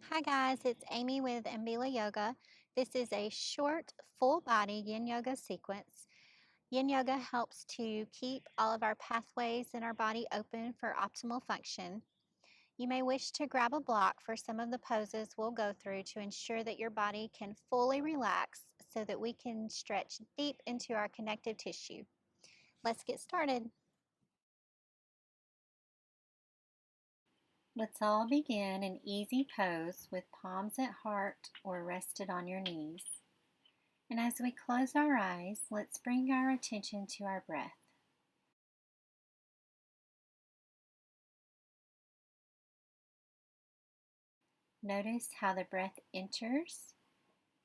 Hi guys, it's Amy with Ambela Yoga. This is a short, full body Yin Yoga sequence. Yin Yoga helps to keep all of our pathways in our body open for optimal function. You may wish to grab a block for some of the poses we'll go through to ensure that your body can fully relax so that we can stretch deep into our connective tissue. Let's get started. Let's all begin an easy pose with palms at heart or rested on your knees. And as we close our eyes, let's bring our attention to our breath. Notice how the breath enters.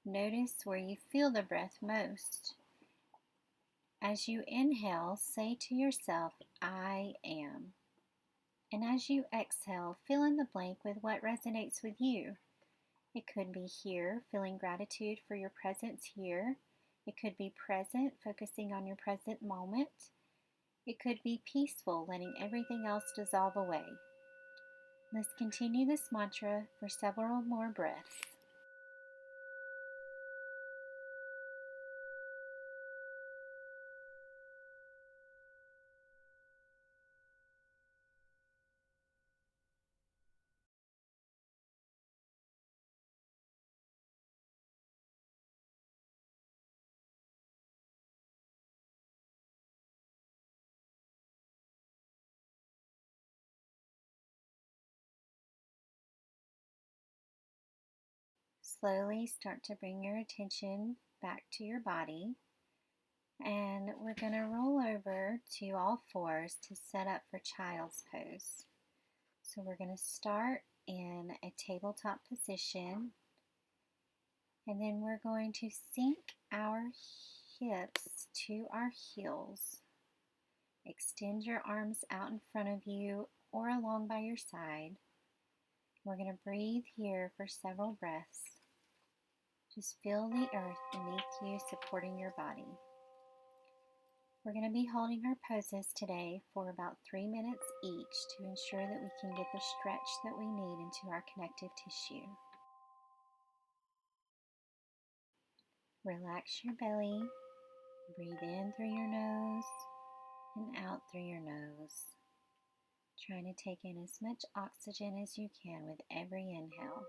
Notice where you feel the breath most. As you inhale, say to yourself, I am. And as you exhale, fill in the blank with what resonates with you. It could be here, feeling gratitude for your presence here. It could be present, focusing on your present moment. It could be peaceful, letting everything else dissolve away. Let's continue this mantra for several more breaths. Slowly start to bring your attention back to your body. And we're going to roll over to all fours to set up for child's pose. So we're going to start in a tabletop position. And then we're going to sink our hips to our heels. Extend your arms out in front of you or along by your side. We're going to breathe here for several breaths. Just feel the earth beneath you supporting your body. We're going to be holding our poses today for about 3 minutes each to ensure that we can get the stretch that we need into our connective tissue. Relax your belly. Breathe in through your nose and out through your nose. Trying to take in as much oxygen as you can with every inhale.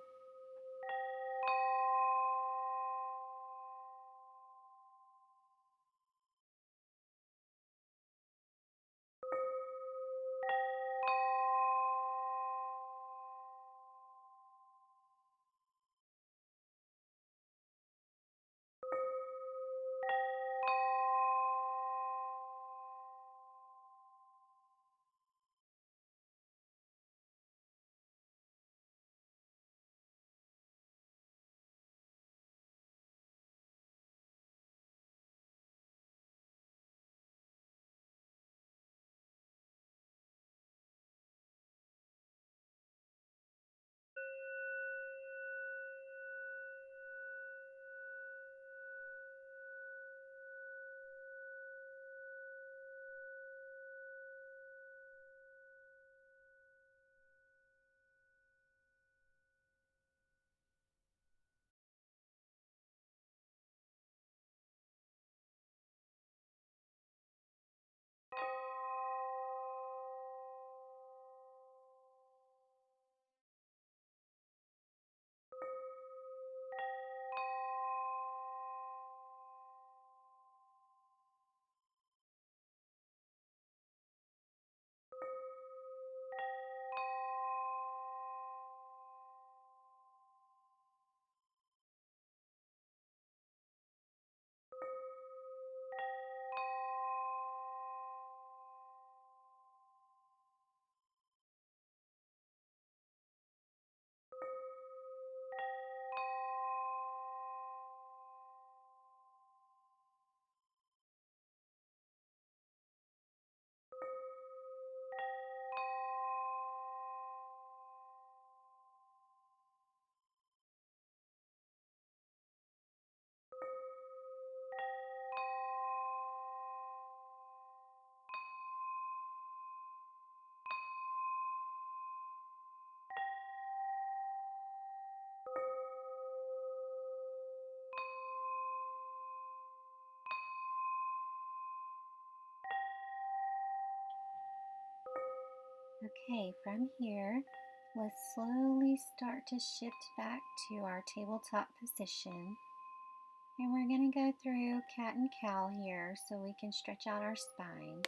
Okay, from here, let's slowly start to shift back to our tabletop position. And we're going to go through cat and cow here so we can stretch out our spine.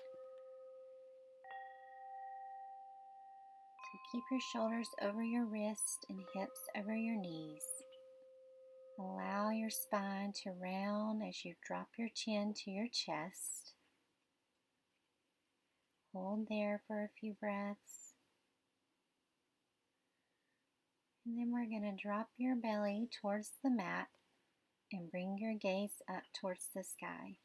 So keep your shoulders over your wrists and hips over your knees. Allow your spine to round as you drop your chin to your chest. Hold there for a few breaths. And then we're going to drop your belly towards the mat and bring your gaze up towards the sky.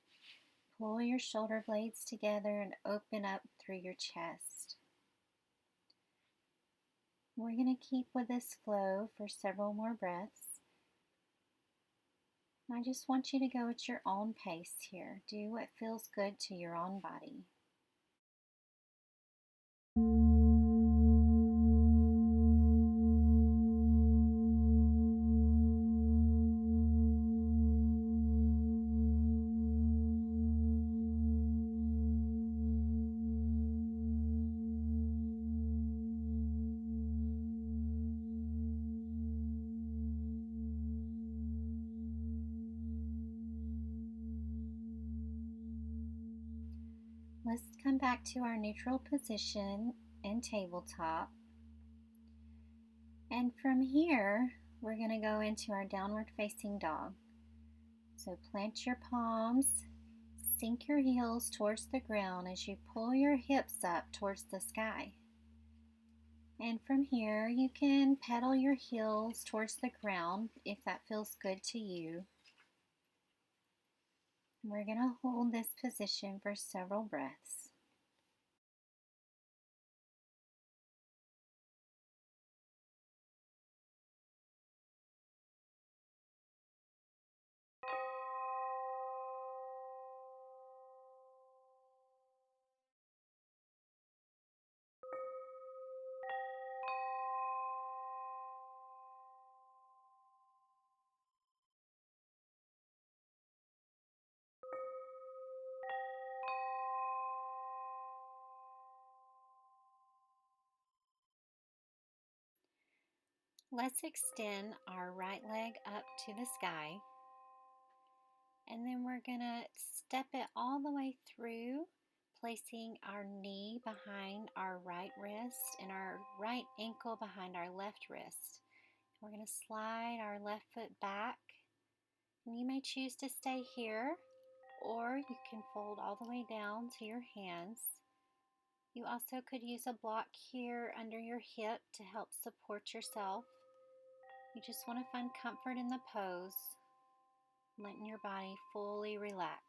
Pull your shoulder blades together and open up through your chest. We're going to keep with this flow for several more breaths. I just want you to go at your own pace here. Do what feels good to your own body. Let's come back to our neutral position and tabletop. And from here, we're going to go into our downward facing dog. So plant your palms, sink your heels towards the ground as you pull your hips up towards the sky. And from here, you can pedal your heels towards the ground if that feels good to you. We're going to hold this position for several breaths. Let's extend our right leg up to the sky. And then we're going to step it all the way through, placing our knee behind our right wrist and our right ankle behind our left wrist. We're going to slide our left foot back. And you may choose to stay here, or you can fold all the way down to your hands. You also could use a block here under your hip to help support yourself. You just want to find comfort in the pose, letting your body fully relax.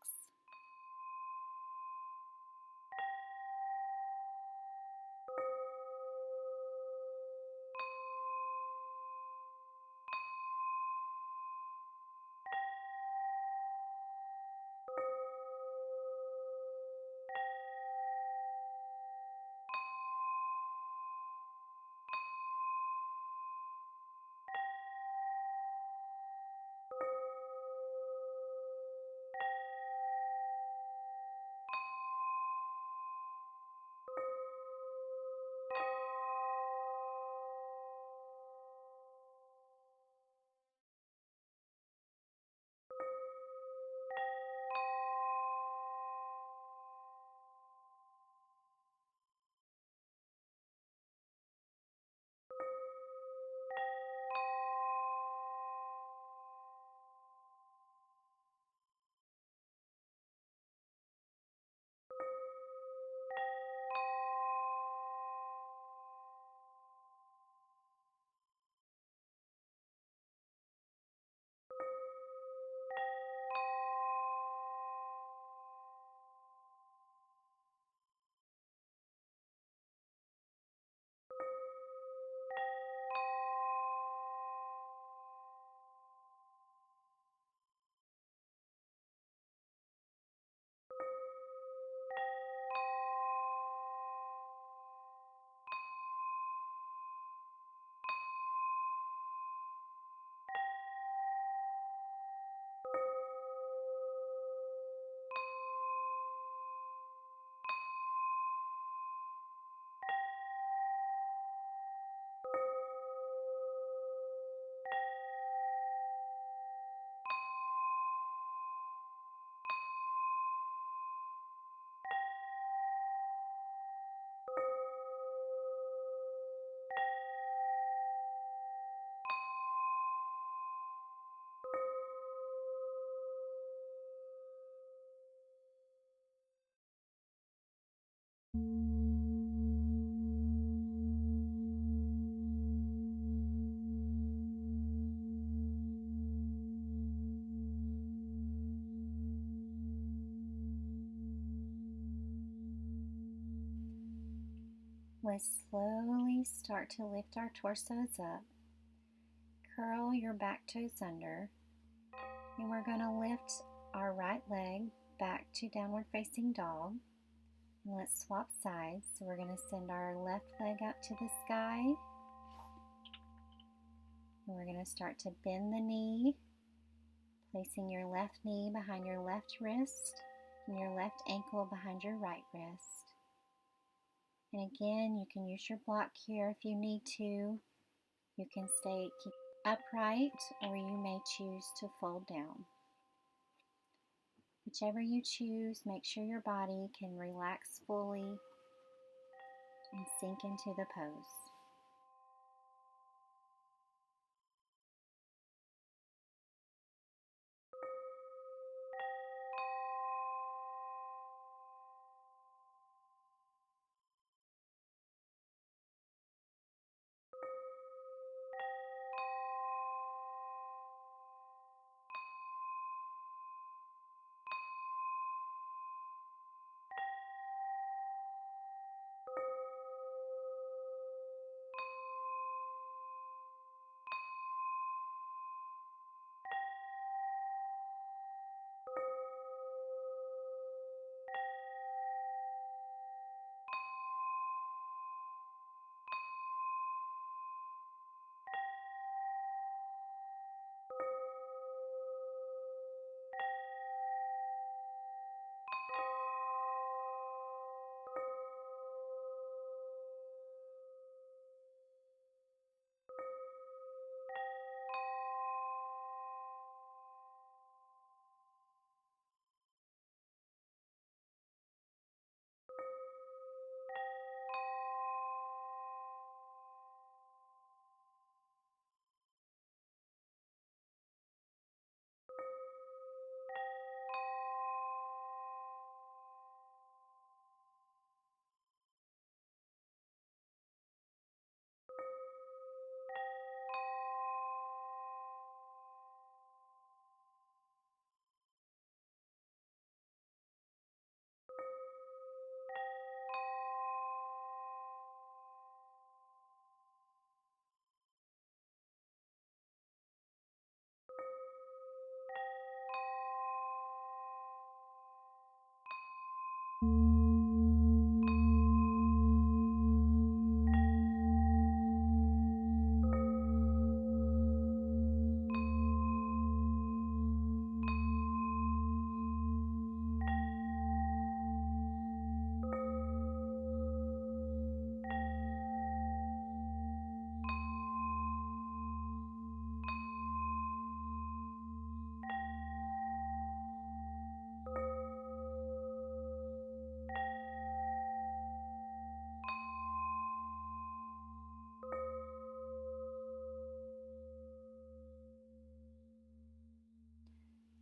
Let's slowly start to lift our torsos up. Curl your back toes under. And we're going to lift our right leg back to downward facing dog. And let's swap sides. So we're going to send our left leg up to the sky. And we're going to start to bend the knee, placing your left knee behind your left wrist and your left ankle behind your right wrist. And again, you can use your block here if you need to. You can keep upright, or you may choose to fold down. Whichever you choose, make sure your body can relax fully and sink into the pose.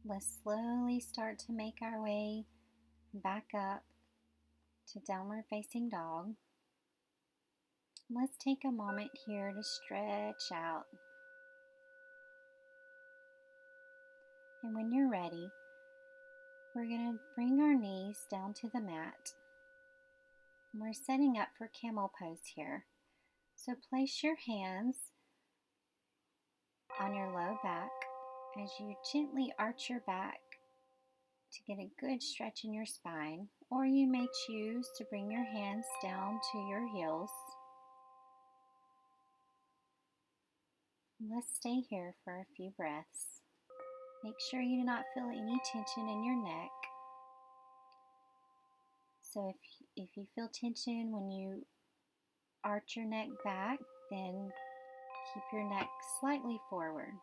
Let's slowly start to make our way back up to downward facing dog. Let's take a moment here to stretch out. And when you're ready, we're going to bring our knees down to the mat. We're setting up for camel pose here. So place your hands on your low back as you gently arch your back to get a good stretch in your spine, or you may choose to bring your hands down to your heels. Let's stay here for a few breaths. Make sure you do not feel any tension in your neck. So if you feel tension when you arch your neck back, then keep your neck slightly forward.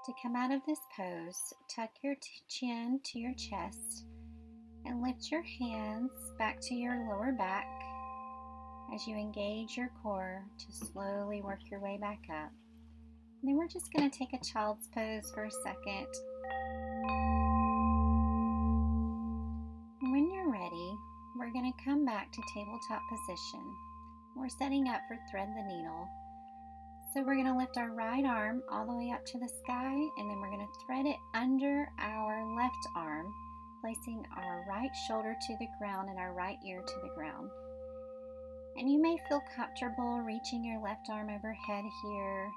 To come out of this pose, tuck your chin to your chest and lift your hands back to your lower back as you engage your core to slowly work your way back up. And then we're just going to take a child's pose for a second. And when you're ready, we're going to come back to tabletop position. We're setting up for thread the needle. So we're going to lift our right arm all the way up to the sky, and then we're going to thread it under our left arm, placing our right shoulder to the ground and our right ear to the ground. And you may feel comfortable reaching your left arm overhead here,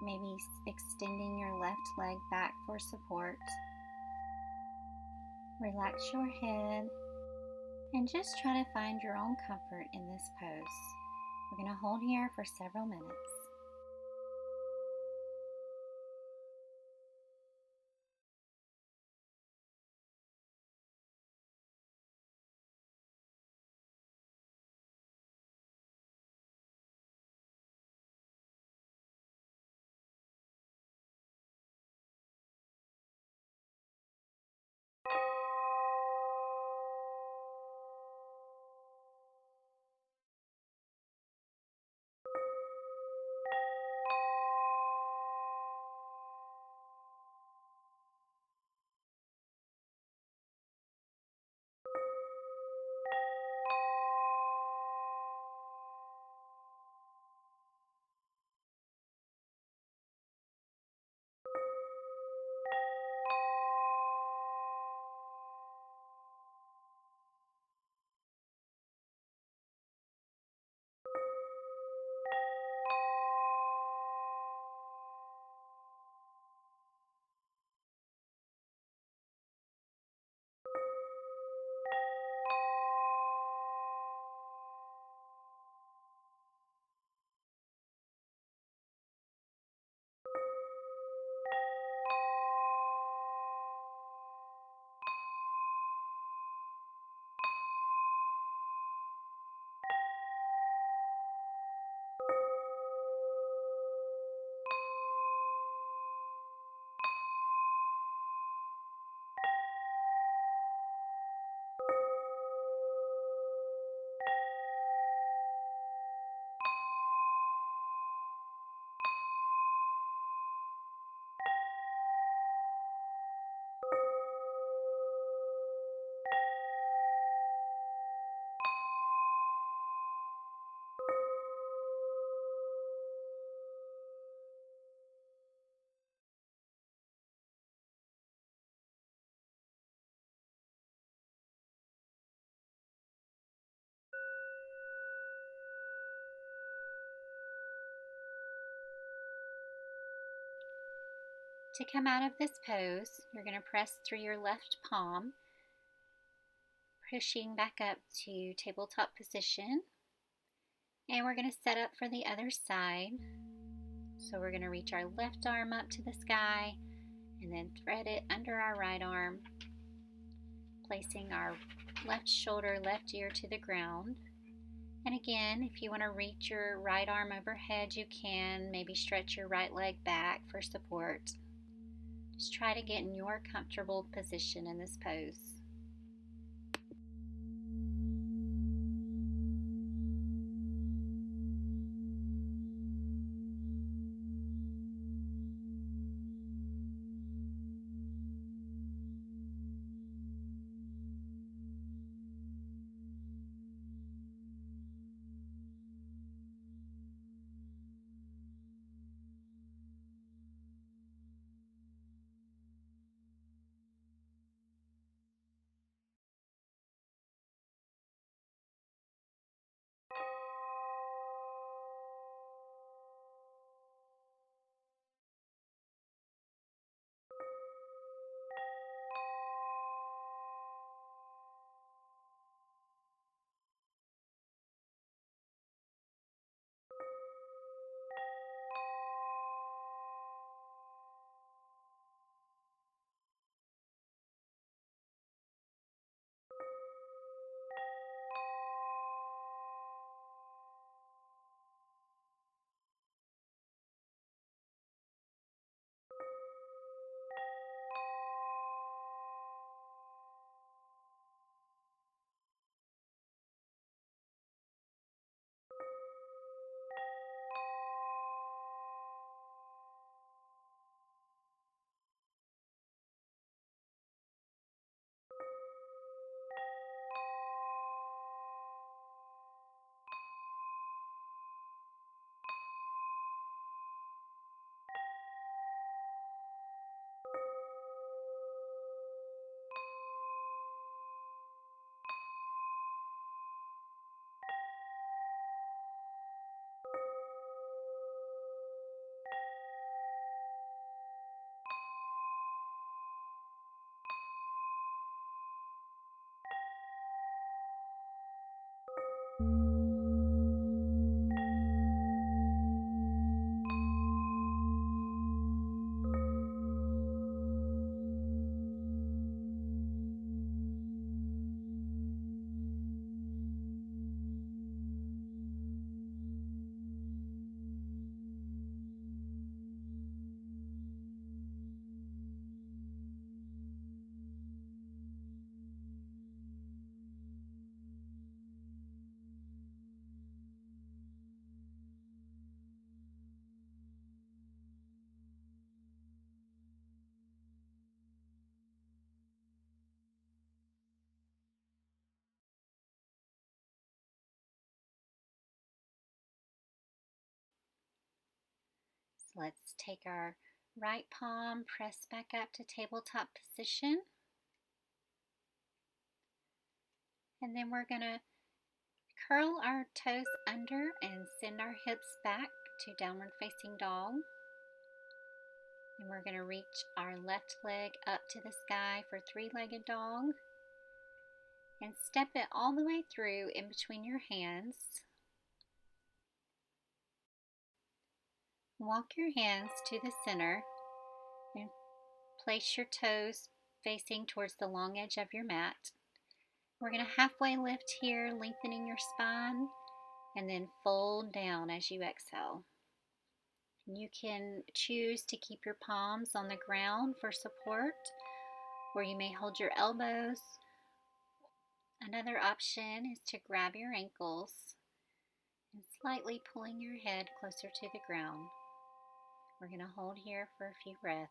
maybe extending your left leg back for support. Relax your head and just try to find your own comfort in this pose. We're going to hold here for several minutes. To come out of this pose, you're going to press through your left palm, pushing back up to tabletop position. And we're going to set up for the other side. So we're going to reach our left arm up to the sky and then thread it under our right arm, placing our left shoulder, left ear to the ground. And again, if you want to reach your right arm overhead, you can. Maybe stretch your right leg back for support. Just try to get in your comfortable position in this pose. Let's take our right palm, press back up to tabletop position. And then we're going to curl our toes under and send our hips back to downward facing dog. And we're going to reach our left leg up to the sky for three-legged dog. And step it all the way through in between your hands. Walk your hands to the center and place your toes facing towards the long edge of your mat. We're going to halfway lift here, lengthening your spine, and then fold down as you exhale. You can choose to keep your palms on the ground for support, or you may hold your elbows. Another option is to grab your ankles and slightly pulling your head closer to the ground. We're going to hold here for a few breaths.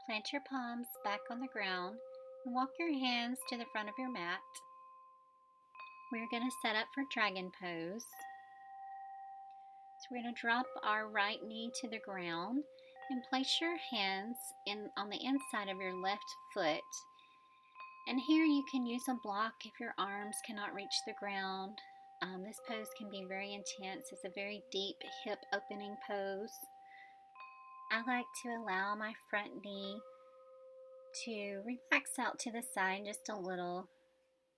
Plant your palms back on the ground and walk your hands to the front of your mat. We're going to set up for dragon pose. So we're going to drop our right knee to the ground and place your hands on the inside of your left foot. And here you can use a block if your arms cannot reach the ground. This pose can be very intense. It's a very deep hip opening pose. I like to allow my front knee to relax out to the side just a little.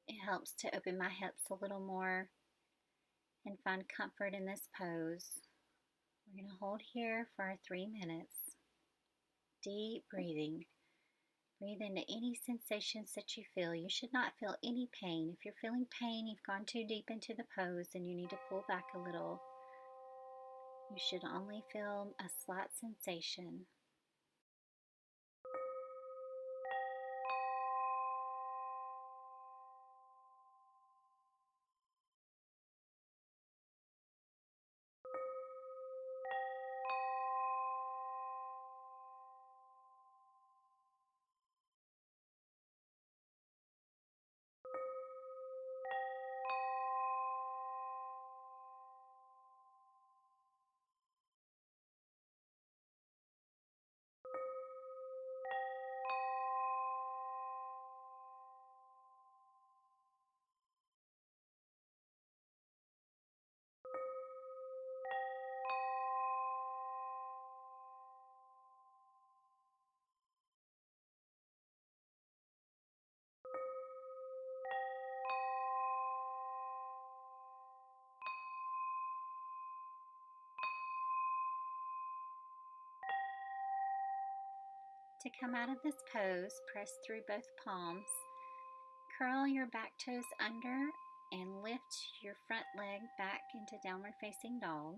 It helps to open my hips a little more and find comfort in this pose. We're going to hold here for 3 minutes. Deep breathing. Breathe into any sensations that you feel. You should not feel any pain. If you're feeling pain, you've gone too deep into the pose and you need to pull back a little. You should only feel a slight sensation. To come out of this pose, press through both palms. Curl your back toes under and lift your front leg back into downward facing dog.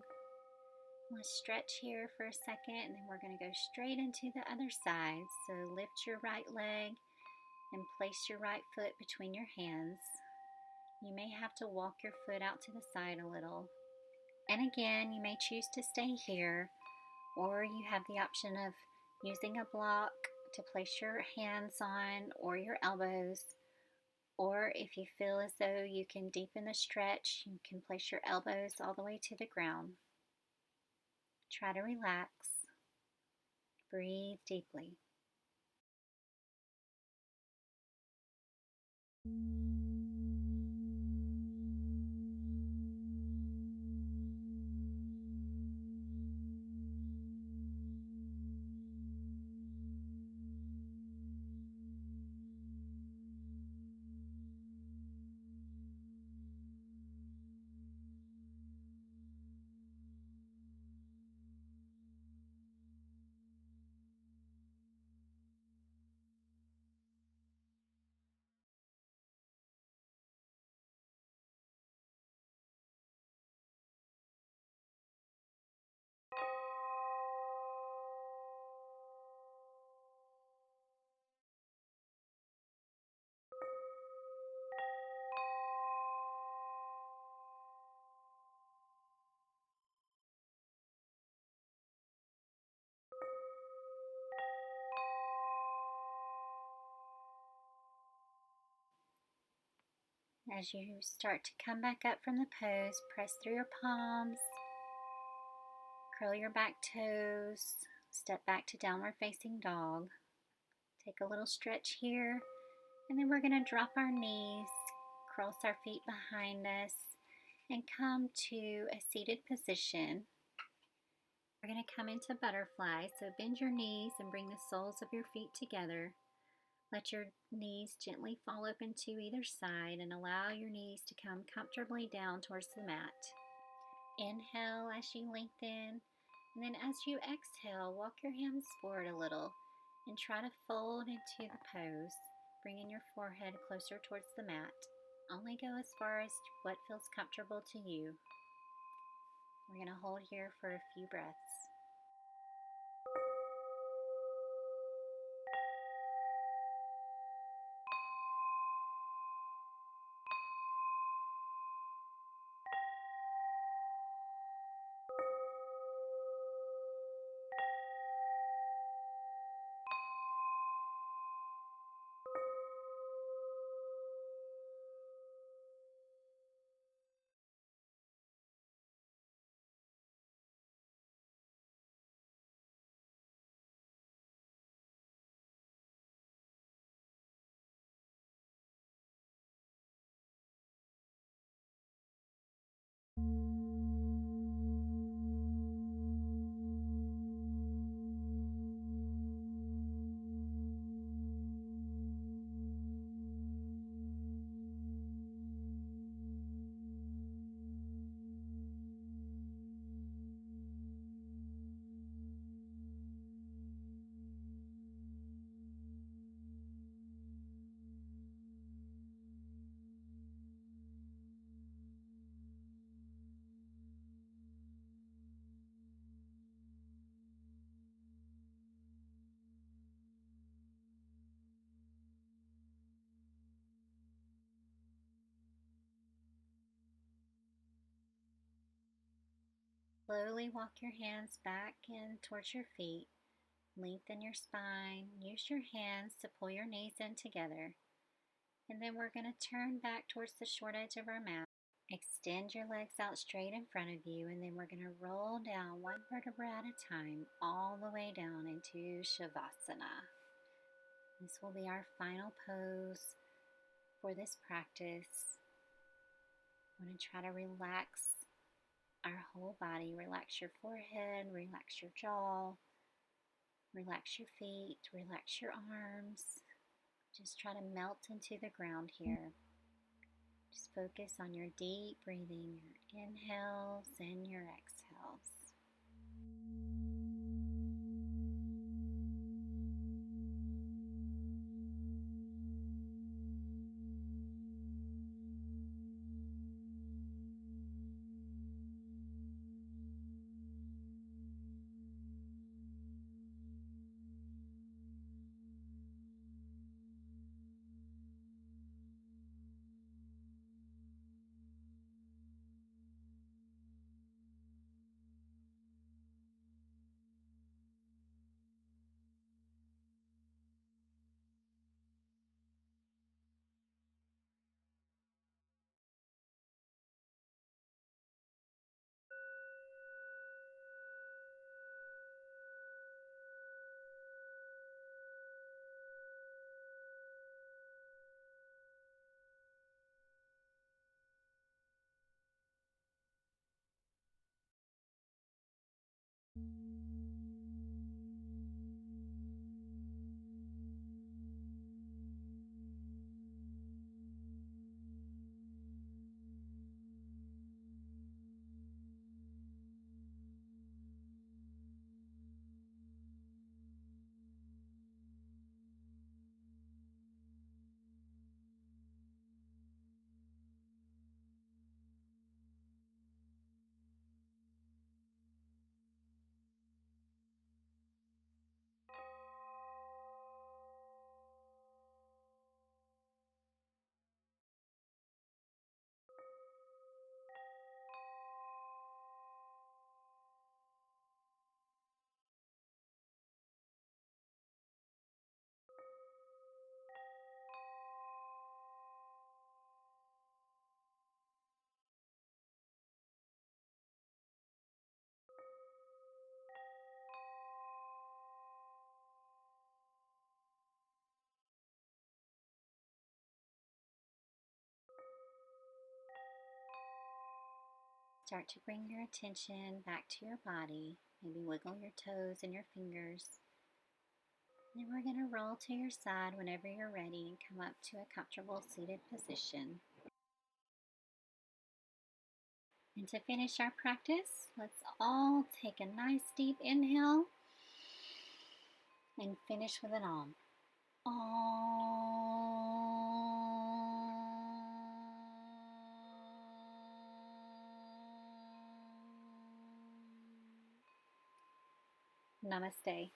Let's stretch here for a second and then we're going to go straight into the other side. So lift your right leg and place your right foot between your hands. You may have to walk your foot out to the side a little. And again, you may choose to stay here, or you have the option of using a block to place your hands on or your elbows. Or if you feel as though you can deepen the stretch, you can place your elbows all the way to the ground. Try to relax. Breathe deeply. As you start to come back up from the pose, press through your palms, curl your back toes, step back to downward facing dog. Take a little stretch here, and then we're going to drop our knees, cross our feet behind us, and come to a seated position. We're going to come into butterfly, so bend your knees and bring the soles of your feet together. Let your knees gently fall open to either side and allow your knees to come comfortably down towards the mat. Inhale as you lengthen, and then as you exhale, walk your hands forward a little and try to fold into the pose, bringing your forehead closer towards the mat. Only go as far as what feels comfortable to you. We're going to hold here for a few breaths. Slowly walk your hands back in towards your feet. Lengthen your spine. Use your hands to pull your knees in together. And then we're going to turn back towards the short edge of our mat. Extend your legs out straight in front of you, and then we're going to roll down one vertebra at a time, all the way down into Shavasana. This will be our final pose for this practice. I'm going to try to relax our whole body. Relax your forehead, relax your jaw, relax your feet, relax your arms. Just try to melt into the ground here. Just focus on your deep breathing, your inhales and your exhales. Start to bring your attention back to your body. Maybe wiggle your toes and your fingers. Then we're going to roll to your side whenever you're ready and come up to a comfortable seated position. And to finish our practice, let's all take a nice deep inhale and finish with an Om. Namaste.